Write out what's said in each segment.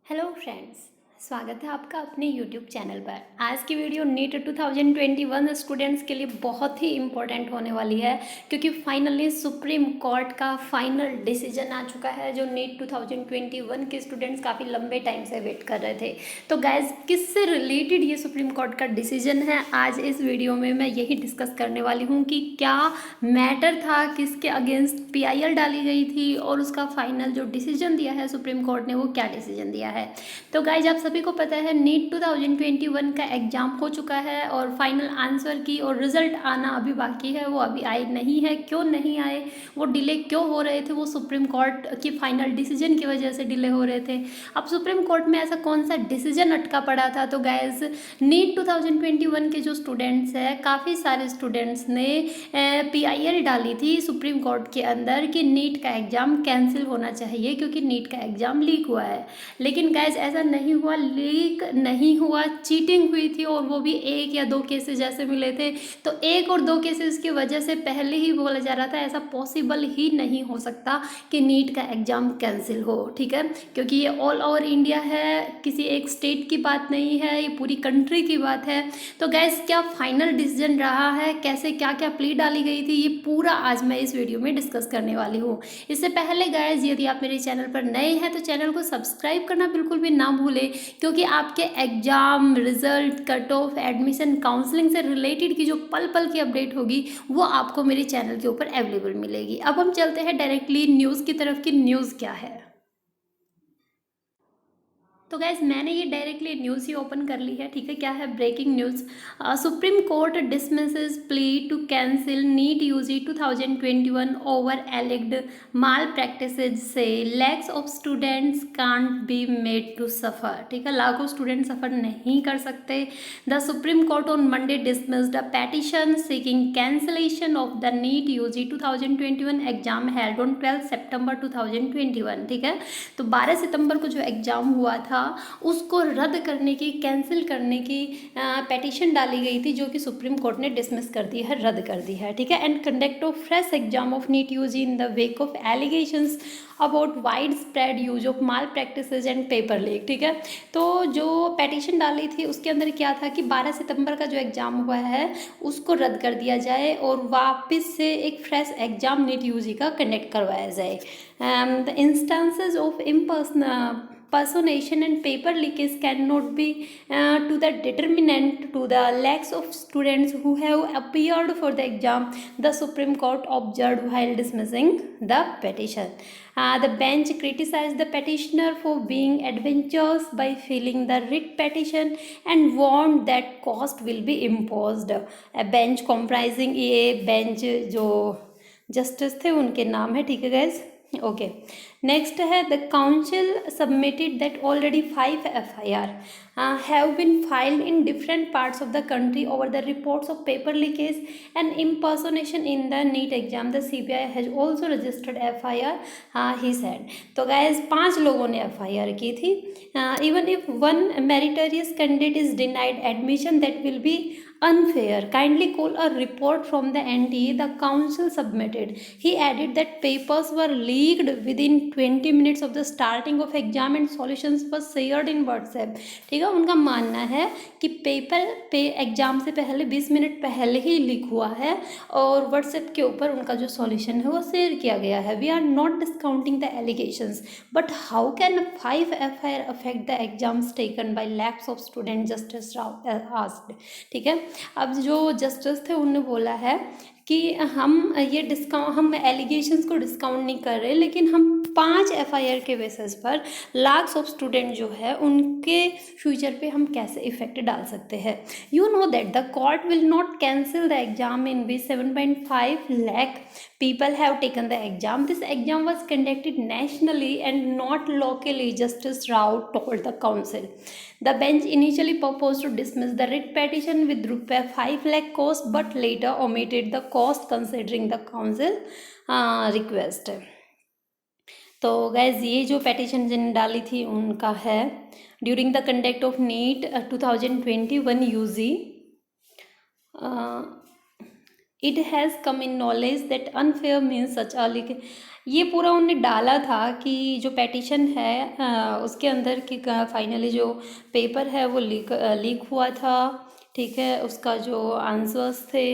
Hello friends, स्वागत है आपका अपने यूट्यूब चैनल पर। आज की वीडियो नीट 2021 स्टूडेंट्स के लिए बहुत ही इम्पोर्टेंट होने वाली है, क्योंकि फाइनली सुप्रीम कोर्ट का फाइनल डिसीजन आ चुका है जो नीट 2021 के स्टूडेंट्स काफ़ी लंबे टाइम से वेट कर रहे थे। तो गाइज, किससे रिलेटेड ये सुप्रीम कोर्ट का डिसीजन है, आज इस वीडियो में मैं यही डिस्कस करने वाली हूँ कि क्या मैटर था, किसके अगेंस्ट PIL डाली गई थी और उसका फाइनल जो डिसीजन दिया है सुप्रीम कोर्ट ने वो क्या डिसीजन दिया है। तो गाइज, आप सभी को पता है नीट 2021 का एग्जाम हो चुका है और फाइनल आंसर की और रिजल्ट आना अभी बाकी है। वो अभी आए नहीं है। क्यों नहीं आए, वो डिले क्यों हो रहे थे, वो सुप्रीम कोर्ट की फाइनल डिसीजन की वजह से डिले हो रहे थे। अब सुप्रीम कोर्ट में ऐसा कौन सा डिसीजन अटका पड़ा था। तो गाइज, नीट 2021 के जो स्टूडेंट्स हैं, काफ़ी सारे स्टूडेंट्स ने PIL डाली थी सुप्रीम कोर्ट के अंदर कि नीट का एग्ज़ाम कैंसिल होना चाहिए क्योंकि नीट का एग्ज़ाम लीक हुआ है। लेकिन गाइज, ऐसा नहीं हुआ, लीक नहीं हुआ, चीटिंग हुई थी और वो भी 1 या 2 केसेस जैसे मिले थे। तो 1 और 2 केसेस की वजह से पहले ही बोला जा रहा था ऐसा पॉसिबल ही नहीं हो सकता कि नीट का एग्ज़ाम कैंसिल हो। ठीक है, क्योंकि ये ऑल ओवर इंडिया है, किसी एक स्टेट की बात नहीं है, ये पूरी कंट्री की बात है। तो गाइज, क्या फाइनल डिसीजन रहा है, कैसे क्या क्या प्ली डाली गई थी, ये पूरा आज मैं इस वीडियो में डिस्कस करने वाली हूँ। इससे पहले गाइज, यदि आप मेरे चैनल पर नए हैं तो चैनल को सब्सक्राइब करना बिल्कुल भी ना भूलें, क्योंकि आपके exam result, cut off, admission, counselling से रिलेटेड की जो पल पल की अपडेट होगी वो आपको मेरे चैनल के ऊपर अवेलेबल मिलेगी। अब हम चलते हैं डायरेक्टली न्यूज़ की तरफ कि न्यूज़ क्या है। तो गैस, मैंने ये डायरेक्टली न्यूज़ ही ओपन कर ली है। ठीक है, क्या है, breaking news. Supreme Court dismisses plea to cancel NEET UG 2021 over alleged malpractices says lakhs of students can't be made to suffer. ठीक है, लाखों स्टूडेंट सफ़र नहीं कर सकते। The Supreme Court on Monday dismissed a petition seeking cancellation of the NEET UG 2021 exam held on 12 सितंबर 2021। ठीक है, तो 12 सितंबर को जो एग्ज़ाम हुआ था उसको रद्द करने की, कैंसिल करने की पेटिशन डाली गई थी, जो कि सुप्रीम कोर्ट ने डिसमिस कर दी है, रद्द कर दी है। ठीक है, and conduct of fresh exam of NEET UG in the wake of allegations about wide spread use of malpractices and paper leak. ठीक है, तो जो पेटिशन डाली थी उसके अंदर क्या था कि 12 सितंबर का जो एग्ज़ाम हुआ है उसको रद्द कर दिया जाए और वापस से एक फ्रेश एग्जाम नीट यूजी का कंडक्ट करवाया जाए। The instances of impersonation and paper leakage cannot be to the determinant to the lakhs of students who have appeared for the exam, the Supreme Court observed while dismissing the petition. The bench criticized the petitioner for being adventurous by filing the writ petition and warned that cost will be imposed. A bench comprising ये bench जो justice थे उनके नाम है। ठीक है guys, okay. Next है, the council submitted that already 5 FIR have been filed in different parts of the country over the reports of paper leakage and impersonation in the NEET exam. The CBI has also registered FIR, he said. तो guys, 5 लोगों ने FIR की थी। Even if one meritorious candidate is denied admission that will B unfair. Kindly call a report from the NTA the council submitted. He added that papers were leaked within 20 minutes of the starting of exam and solutions were shared in WhatsApp. ठीक है, उनका मानना है कि paper पे exam से पहले 20 minute पहले ही लीक हुआ है और WhatsApp के ऊपर उनका जो सॉल्यूशन है वो शेयर किया गया है। We are not discounting the allegations, but how can 5 FIR affect the exams taken by lakhs of student, justice Rao asked. ठीक है, अब जो जस्टिस थे उन्होंने बोला है कि हम एलिगेशंस को डिस्काउंट नहीं कर रहे, लेकिन हम 5 FIR के बेसिस पर लाख्स ऑफ स्टूडेंट जो है उनके फ्यूचर पे हम कैसे इफेक्ट डाल सकते हैं। You know that the court will not cancel the exam in which 7.5 lakh people have taken the exam. This exam was conducted nationally and not locally, Justice Rao told the council. The bench initially proposed to dismiss the writ petition with ₹5 lakh cost, but later omitted the cost considering the council request. तो guys, ये जो petition जिन डाली थी उनका है, during the conduct of NEET 2021 UG, it has come in knowledge that unfair means such a ये पूरा उनने डाला था कि जो पेटिशन है उसके अंदर की फाइनली जो पेपर है वो लीक हुआ था, ठीक है। उसका जो आंसर्स थे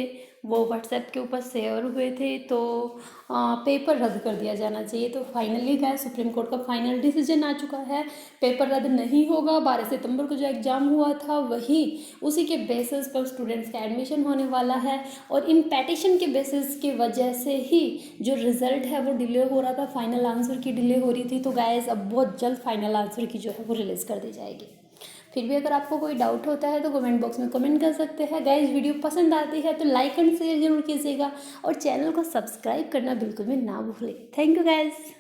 वो व्हाट्सएप के ऊपर शेयर हुए थे, तो पेपर रद्द कर दिया जाना चाहिए। तो फाइनली क्या है, सुप्रीम कोर्ट का फाइनल डिसीजन आ चुका है, पेपर रद्द नहीं होगा। 12 सितंबर को जो एग्ज़ाम हुआ था वही उसी के बेसिस पर स्टूडेंट्स का एडमिशन होने वाला है, और इन पेटिशन के बेसिस की वजह से ही जो रिज़ल्ट है वो डिले हो रहा था, फाइनल आंसर की डिले हो रही थी। तो गाइस अब बहुत जल्द फाइनल आंसर की जो है वो रिलीज़ कर दी जाएगी। फिर भी अगर आपको कोई डाउट होता है तो कमेंट बॉक्स में कमेंट कर सकते हैं। गाइस वीडियो पसंद आती है तो लाइक एंड शेयर जरूर कीजिएगा, और चैनल को सब्सक्राइब करना बिल्कुल भी ना भूलें। Thank you guys.